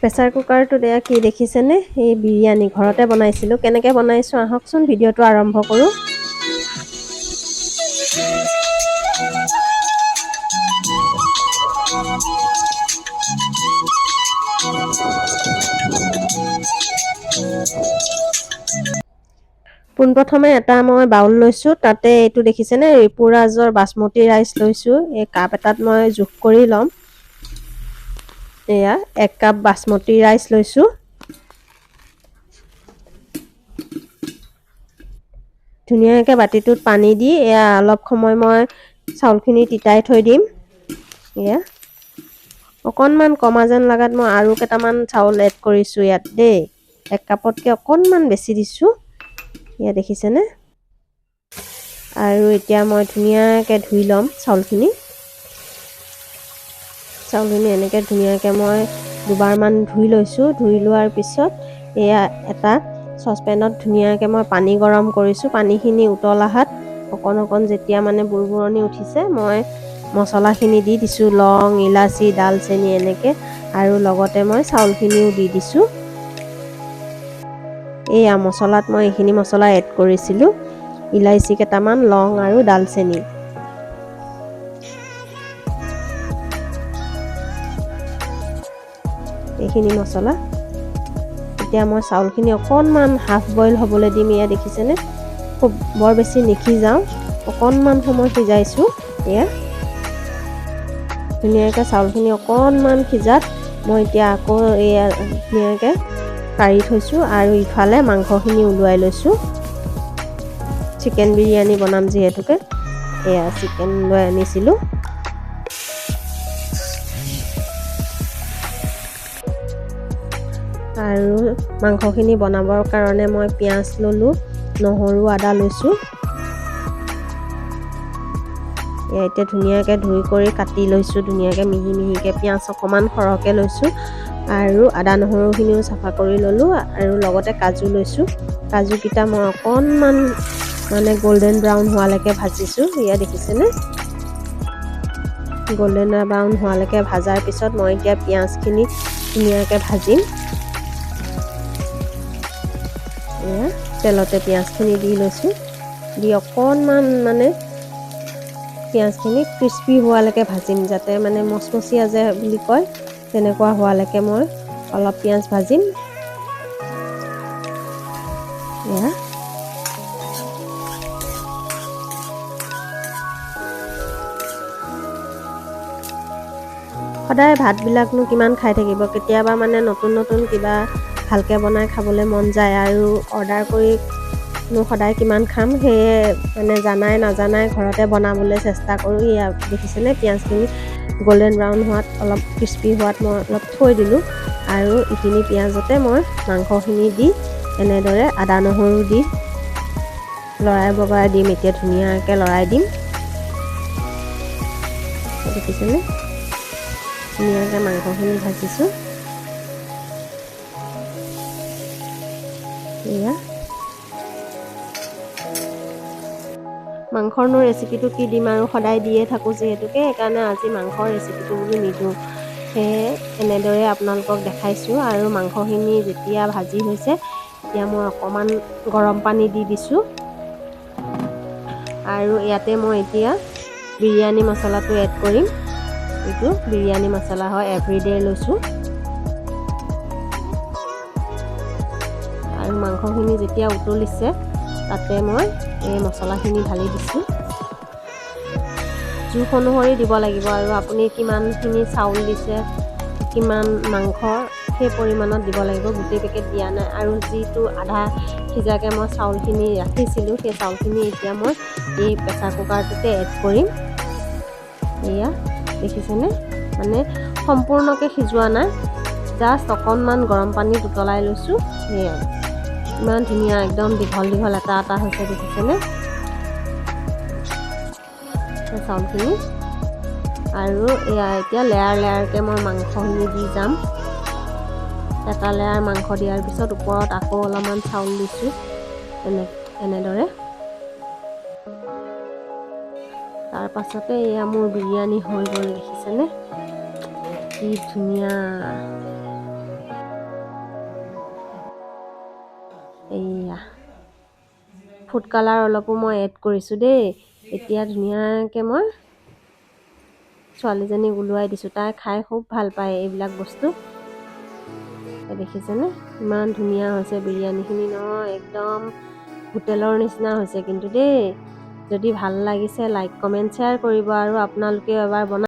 Pressure কুকাৰটোত এয়া কি দেখিছেনে? এই বিৰিয়ানী ঘৰতে বনাইছিলোঁ। কেনেকৈ বনাইছোঁ আহকচোন, ভিডিঅ'টো আৰম্ভ কৰোঁ। পোনপ্ৰথমে এটা মই বাউল লৈছোঁ। তাতে এইটো দেখিছেনে, ৰিপুৰাজৰ বাসমতী ৰাইচ লৈছোঁ। এই কাপ এটাত মই জোখ কৰি ল'ম। এয়া 1 কাপ বাসমতী ৰাইচ লৈছোঁ। ধুনীয়াকৈ বাতিটোত পানী দি এয়া অলপ সময় মই চাউলখিনি তিতাই থৈ দিম। এয়া অকণমান কমা যেন লাগাত মই আৰু কেইটামান চাউল এড কৰিছোঁ ইয়াত দেই। 1 কাপতকৈ অকণমান বেছি দিছোঁ। এয়া দেখিছেনে? আৰু এতিয়া মই ধুনীয়াকৈ ধুই ল'ম চাউলখিনি। চাউলখিনি এনেকৈ ধুনীয়াকৈ মই দুবাৰমান ধুই লৈছোঁ। ধুই লোৱাৰ পিছত এয়া এটা চচপেনত ধুনীয়াকৈ মই পানী গৰম কৰিছোঁ। পানীখিনি উতল অহাত অকণ যেতিয়া মানে বুৰবুৰণি উঠিছে, মই মছলাখিনি দি দিছোঁ। লং, ইলাচি, ডালচেনি এনেকৈ, আৰু লগতে মই চাউলখিনিও দি দিছোঁ। এয়া মছলাত মই এইখিনি মছলা এড কৰিছিলোঁ। ইলাচি কেইটামান, লং আৰু ডালচেনি। এইখিনি মছলা এতিয়া মই চাউলখিনি অকণমান হাফ বইল হ'বলৈ দিম। এয়া দেখিছেনে? খুব বৰ বেছি নিসিজাওঁ, অকণমান সময় সিজাইছোঁ। এয়া ধুনীয়াকৈ চাউলখিনি অকণমান সিজাত মই এতিয়া আকৌ এয়া ধুনীয়াকৈ কাঢ়ি থৈছোঁ আৰু ইফালে মাংসখিনি ওলোৱাই লৈছোঁ। চিকেন বিৰিয়ানী বনাম যিহেতুকে এয়া চিকেন লৈ আনিছিলোঁ। আৰু মাংসখিনি বনাবৰ কাৰণে মই পিঁয়াজ ল'লোঁ, নহৰু, আদা লৈছোঁ। এতিয়া ধুনীয়াকৈ ধুই কৰি কাটি লৈছোঁ, ধুনীয়াকৈ মিহি মিহিকৈ। পিঁয়াজ অকণমান সৰহকৈ লৈছোঁ আৰু আদা নহৰুখিনিও চাফা কৰি ল'লোঁ, আৰু লগতে কাজু লৈছোঁ। কাজুকেইটা মই অকণমান মানে গল্ডেন ব্ৰাউন হোৱালৈকে ভাজিছোঁ। এয়া দেখিছেনে? গল্ডেন ব্ৰাউন হোৱালৈকে ভাজাৰ পিছত মই এতিয়া পিঁয়াজখিনি ধুনীয়াকৈ ভাজিম। এয়া তেলতে পিঁয়াজখিনি দি লৈছোঁ। দি অকণমান মানে পিঁয়াজখিনি ক্ৰিস্পি হোৱালৈকে ভাজিম, যাতে মানে মচমচীয়া যে বুলি কয় তেনেকুৱা হোৱালৈকে মই অলপ পিঁয়াজ ভাজিম। এয়া সদায় ভাতবিলাকনো কিমান খাই থাকিব, কেতিয়াবা মানে নতুন নতুন কিবা ভালকৈ বনাই খাবলৈ মন যায়, আৰু অৰ্ডাৰ কৰিনো সদায় কিমান খাম। সেয়ে মানে নাজানাই ঘৰতে বনাবলৈ চেষ্টা কৰোঁ। এয়া দেখিছেনে? পিঁয়াজখিনি গল্ডেন ব্ৰাউন হোৱাত, অলপ ক্ৰিস্পি হোৱাত মই অলপ থৈ দিলোঁ, আৰু এইখিনি পিঁয়াজতে মই মাংসখিনি দি এনেদৰে আদা নহৰু দি লৰাই বগৰাই দিম। এতিয়া ধুনীয়াকৈ লৰাই দিম। দেখিছেনে? ধুনীয়াকৈ মাংসখিনি ভাজিছোঁ। এয়া মাংসৰনো ৰেচিপিটো কি দিম, আৰু সদায় দিয়ে থাকোঁ যিহেতুকে, সেইকাৰণে আজি মাংসৰ ৰেচিপিটো বোলো নিদিওঁ। সেয়ে এনেদৰে আপোনালোকক দেখাইছোঁ। আৰু মাংসখিনি যেতিয়া ভাজি হৈছে, এতিয়া মই অকণমান গৰম পানী দি দিছোঁ। আৰু ইয়াতে মই এতিয়া বিৰিয়ানী মছলাটো এড কৰিম। এইটো বিৰিয়ানী মছলা হয়, এভৰিডে লৈছোঁ। আৰু মাংসখিনি যেতিয়া উতলিছে, তাতে মই এই মছলাখিনি ঢালি দিছোঁ। জোখ অনুসৰি দিব লাগিব, আৰু আপুনি কিমানখিনি চাউল দিছে, কিমান মাংস, সেই পৰিমাণত দিব লাগিব। গোটেই পেকেট দিয়া নাই। আৰু যিটো আধা সিজাকৈ মই চাউলখিনি ৰাখিছিলোঁ, সেই চাউলখিনি এতিয়া মই এই প্ৰেছাৰ কুকাৰটোতে এড কৰিম। এয়া দেখিছেনে? মানে সম্পূৰ্ণকৈ সিজোৱা নাই, জাষ্ট অকণমান গৰম পানীত উতলাই লৈছোঁ। সেয়াই ইমান ধুনীয়া একদম দীঘল দীঘল এটা হৈছে, দেখিছেনে চাউলখিনি? আৰু এয়া এতিয়া লেয়াৰ লেয়াৰকৈ মই মাংসখিনি দি যাম। এটা লেয়াৰ মাংস দিয়াৰ পিছত ওপৰত আকৌ অলপমান চাউল দিছোঁ, এনেদৰে। তাৰ পাছতে এয়া মোৰ বিৰিয়ানী হৈ গ'ল, দেখিছেনে? কি ধুনীয়া। ফুড কালাৰ অলপো মই এড কৰিছোঁ দেই। এতিয়া ধুনীয়াকৈ মই ছোৱালীজনীক ওলোৱাই দিছোঁ। তাই খাই খুব ভাল পায় এইবিলাক বস্তু। দেখিছেনে ইমান ধুনীয়া হৈছে বিৰিয়ানীখিনি নহয়, একদম হোটেলৰ নিচিনা হৈছে কিন্তু দেই। যদি ভাল লাগিছে লাইক কমেণ্ট শ্বেয়াৰ কৰিব আৰু আপোনালোকেও এবাৰ বনাই